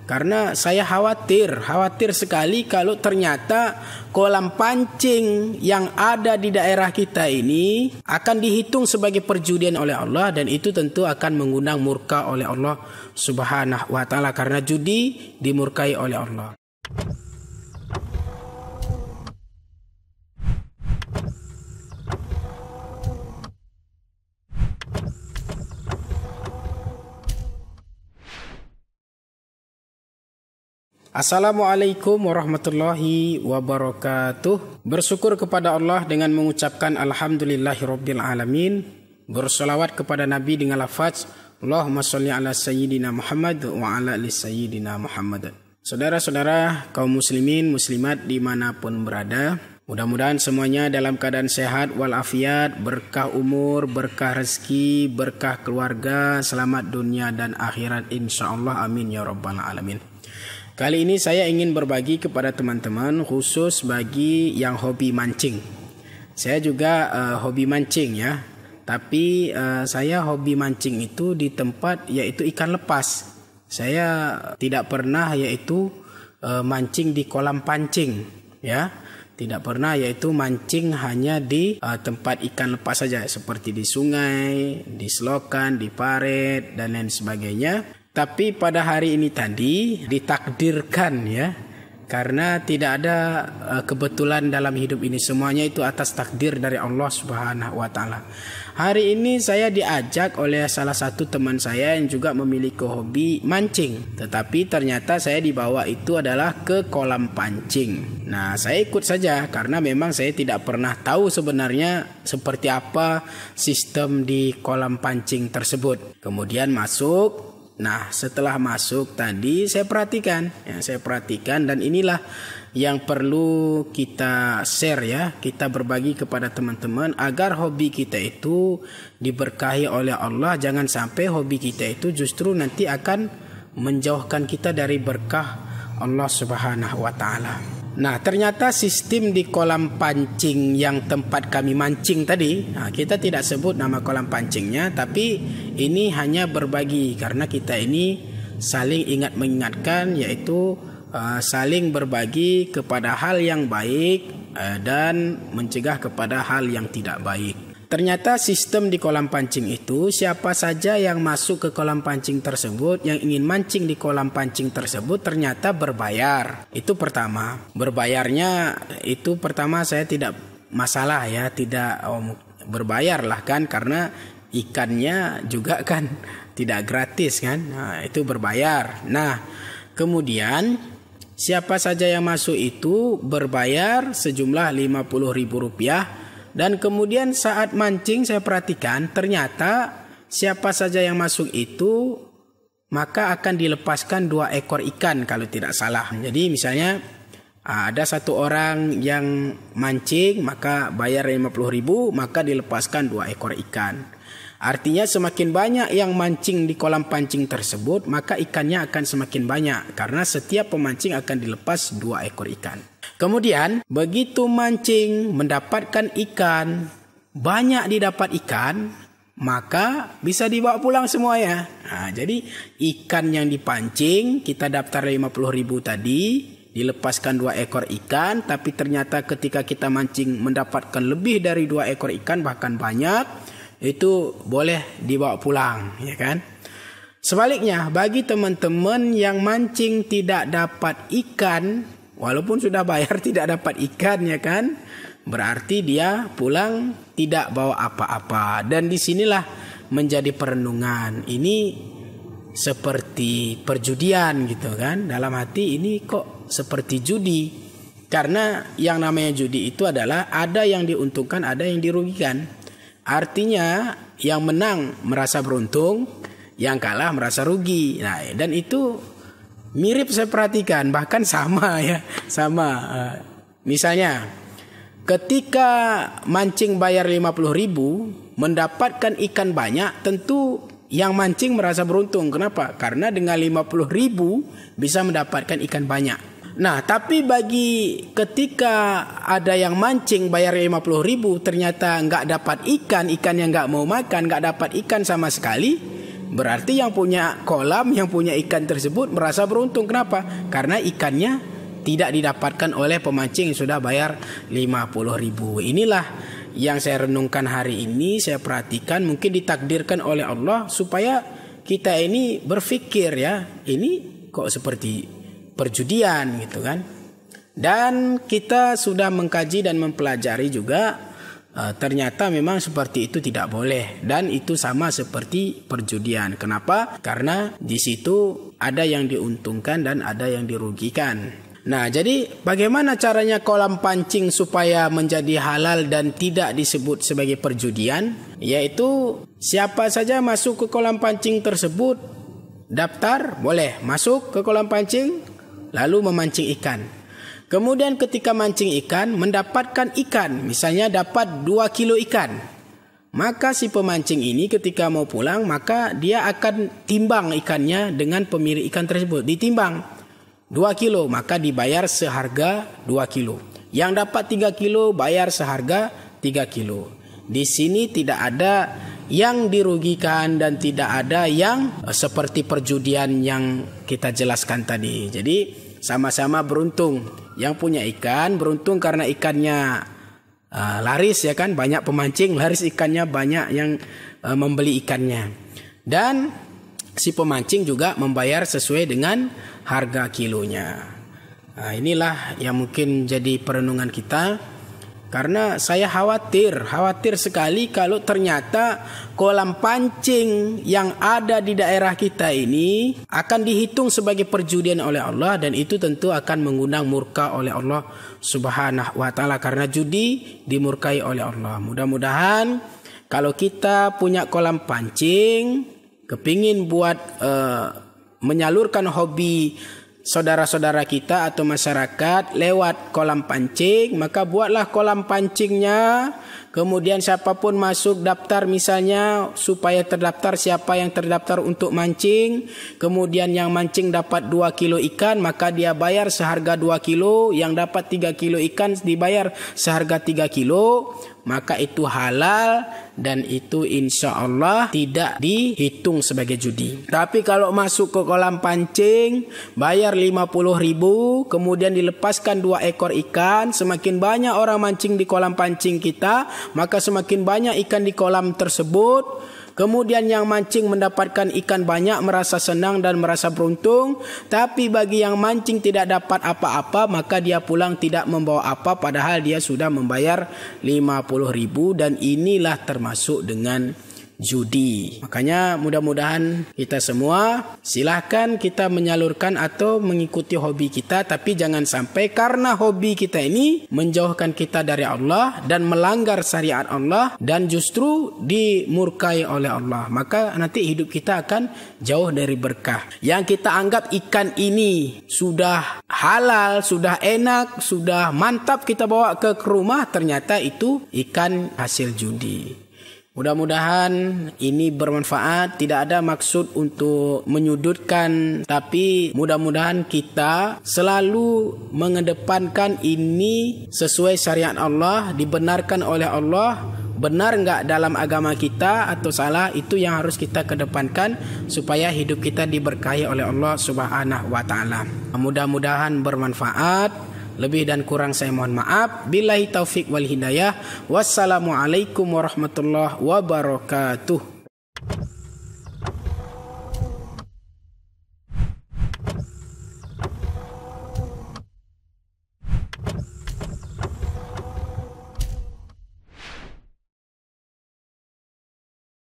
Karena saya khawatir sekali kalau ternyata kolam pancing yang ada di daerah kita ini akan dihitung sebagai perjudian oleh Allah, dan itu tentu akan mengundang murka oleh Allah Subhanahu wa taala, karena judi dimurkai oleh Allah. Assalamualaikum warahmatullahi wabarakatuh. Bersyukur kepada Allah dengan mengucapkan alhamdulillahirabbil alamin. Bersolawat kepada Nabi dengan lafaz Allahumma sholli ala sayyidina Muhammad wa ala ali sayyidina Muhammad. Saudara-saudara kaum muslimin muslimat dimanapun berada, mudah-mudahan semuanya dalam keadaan sehat walafiat, berkah umur, berkah rezeki, berkah keluarga, selamat dunia dan akhirat insyaallah, amin ya rabbal alamin. Kali ini saya ingin berbagi kepada teman-teman khusus bagi yang hobi mancing. Saya juga hobi mancing ya. Tapi saya hobi mancing itu di tempat yaitu ikan lepas. Saya tidak pernah yaitu mancing di kolam pancing ya. Tidak pernah yaitu mancing hanya di tempat ikan lepas saja, seperti di sungai, di selokan, di paret dan lain sebagainya. Tapi pada hari ini tadi ditakdirkan ya, karena tidak ada kebetulan dalam hidup ini, semuanya itu atas takdir dari Allah Subhanahu wa taala. Hari ini saya diajak oleh salah satu teman saya yang juga memiliki hobi mancing, tetapi ternyata saya dibawa itu adalah ke kolam pancing. Nah, saya ikut saja karena memang saya tidak pernah tahu sebenarnya seperti apa sistem di kolam pancing tersebut. Kemudian masuk. Nah, setelah masuk tadi saya perhatikan dan inilah yang perlu kita share ya, kita berbagi kepada teman-teman agar hobi kita itu diberkahi oleh Allah. Jangan sampai hobi kita itu justru nanti akan menjauhkan kita dari berkah Allah Subhanahu wa taala. Nah, ternyata sistem di kolam pancing yang tempat kami mancing tadi, kita tidak sebut nama kolam pancingnya, tapi ini hanya berbagi karena kita ini saling ingat mengingatkan, yaitu saling berbagi kepada hal yang baik dan mencegah kepada hal yang tidak baik. Ternyata sistem di kolam pancing itu, siapa saja yang masuk ke kolam pancing tersebut, yang ingin mancing di kolam pancing tersebut ternyata berbayar. Itu pertama. Berbayarnya itu pertama saya tidak masalah ya, tidak berbayar lah kan, karena ikannya juga kan tidak gratis kan. Nah, itu berbayar. Nah, kemudian siapa saja yang masuk itu berbayar sejumlah Rp50.000. Dan kemudian saat mancing saya perhatikan ternyata siapa saja yang masuk itu maka akan dilepaskan 2 ekor ikan kalau tidak salah. Jadi misalnya ada satu orang yang mancing maka bayar 50.000, maka dilepaskan 2 ekor ikan. Artinya semakin banyak yang mancing di kolam pancing tersebut maka ikannya akan semakin banyak, karena setiap pemancing akan dilepas 2 ekor ikan. Kemudian begitu mancing mendapatkan ikan, banyak didapat ikan, maka bisa dibawa pulang semuanya. Nah, jadi ikan yang dipancing kita daftar 50.000 tadi, dilepaskan 2 ekor ikan, tapi ternyata ketika kita mancing mendapatkan lebih dari 2 ekor ikan bahkan banyak, itu boleh dibawa pulang ya kan. Sebaliknya bagi teman-teman yang mancing tidak dapat ikan, walaupun sudah bayar tidak dapat ikan ya kan, berarti dia pulang tidak bawa apa-apa. Dan disinilah menjadi perenungan, ini seperti perjudian gitu kan. Dalam hati ini kok seperti judi, karena yang namanya judi itu adalah ada yang diuntungkan, ada yang dirugikan. Artinya yang menang merasa beruntung, yang kalah merasa rugi. Nah, dan itu mirip saya perhatikan, bahkan sama ya, sama. Misalnya ketika mancing bayar 50.000, mendapatkan ikan banyak, tentu yang mancing merasa beruntung. Kenapa? Karena dengan 50.000 bisa mendapatkan ikan banyak. Nah, tapi bagi ketika ada yang mancing bayar 50.000 ternyata nggak dapat ikan yang nggak mau makan, nggak dapat ikan sama sekali, berarti yang punya kolam, yang punya ikan tersebut merasa beruntung. Kenapa? Karena ikannya tidak didapatkan oleh pemancing yang sudah bayar 50.000. Inilah yang saya renungkan hari ini, saya perhatikan, mungkin ditakdirkan oleh Allah supaya kita ini berpikir ya, ini kok seperti perjudian gitu kan. Dan kita sudah mengkaji dan mempelajari juga, ternyata memang seperti itu tidak boleh, dan itu sama seperti perjudian. Kenapa? Karena di situ ada yang diuntungkan dan ada yang dirugikan. Nah, jadi bagaimana caranya kolam pancing supaya menjadi halal dan tidak disebut sebagai perjudian? Yaitu siapa saja masuk ke kolam pancing tersebut, daftar, boleh masuk ke kolam pancing lalu memancing ikan. Kemudian ketika mancing ikan, mendapatkan ikan, misalnya dapat 2 kilo ikan, maka si pemancing ini ketika mau pulang, maka dia akan timbang ikannya dengan pemilik ikan tersebut. Ditimbang 2 kilo, maka dibayar seharga 2 kilo. Yang dapat 3 kilo bayar seharga 3 kilo. Di sini tidak ada yang dirugikan dan tidak ada yang seperti perjudian yang kita jelaskan tadi. Jadi sama-sama beruntung. Yang punya ikan beruntung karena ikannya laris ya kan, banyak pemancing, laris ikannya, banyak yang membeli ikannya. Dan si pemancing juga membayar sesuai dengan harga kilonya. Nah, inilah yang mungkin jadi perenungan kita. Karena saya khawatir sekali kalau ternyata kolam pancing yang ada di daerah kita ini akan dihitung sebagai perjudian oleh Allah, dan itu tentu akan mengundang murka oleh Allah Subhanahu wa taala, karena judi dimurkai oleh Allah. Mudah-mudahan kalau kita punya kolam pancing, kepingin buat menyalurkan hobi saudara-saudara kita atau masyarakat lewat kolam pancing, maka buatlah kolam pancingnya. Kemudian siapapun masuk daftar misalnya, supaya terdaftar siapa yang terdaftar untuk mancing. Kemudian yang mancing dapat 2 kilo ikan, maka dia bayar seharga 2 kilo. Yang dapat 3 kilo ikan dibayar seharga 3 kilo. Maka itu halal dan itu insya Allah tidak dihitung sebagai judi. Tapi kalau masuk ke kolam pancing, bayar 50.000, kemudian dilepaskan 2 ekor ikan. Semakin banyak orang mancing di kolam pancing kita, maka semakin banyak ikan di kolam tersebut. Kemudian yang mancing mendapatkan ikan banyak, merasa senang dan merasa beruntung. Tapi bagi yang mancing tidak dapat apa-apa, maka dia pulang tidak membawa apa, padahal dia sudah membayar 50.000, dan inilah termasuk dengan judi. Makanya mudah-mudahan kita semua silahkan kita menyalurkan atau mengikuti hobi kita, tapi jangan sampai karena hobi kita ini menjauhkan kita dari Allah dan melanggar syariat Allah dan justru dimurkai oleh Allah. Maka nanti hidup kita akan jauh dari berkah. Yang kita anggap ikan ini sudah halal, sudah enak, sudah mantap, kita bawa ke rumah, ternyata itu ikan hasil judi. Mudah-mudahan ini bermanfaat, tidak ada maksud untuk menyudutkan, tapi mudah-mudahan kita selalu mengedepankan ini sesuai syariat Allah, dibenarkan oleh Allah. Benar enggak dalam agama kita atau salah, itu yang harus kita kedepankan supaya hidup kita diberkahi oleh Allah Subhanahu wa taala. Mudah-mudahan bermanfaat. Lebih dan kurang saya mohon maaf. Billahi taufik wal hidayah. Wassalamualaikum warahmatullahi wabarakatuh.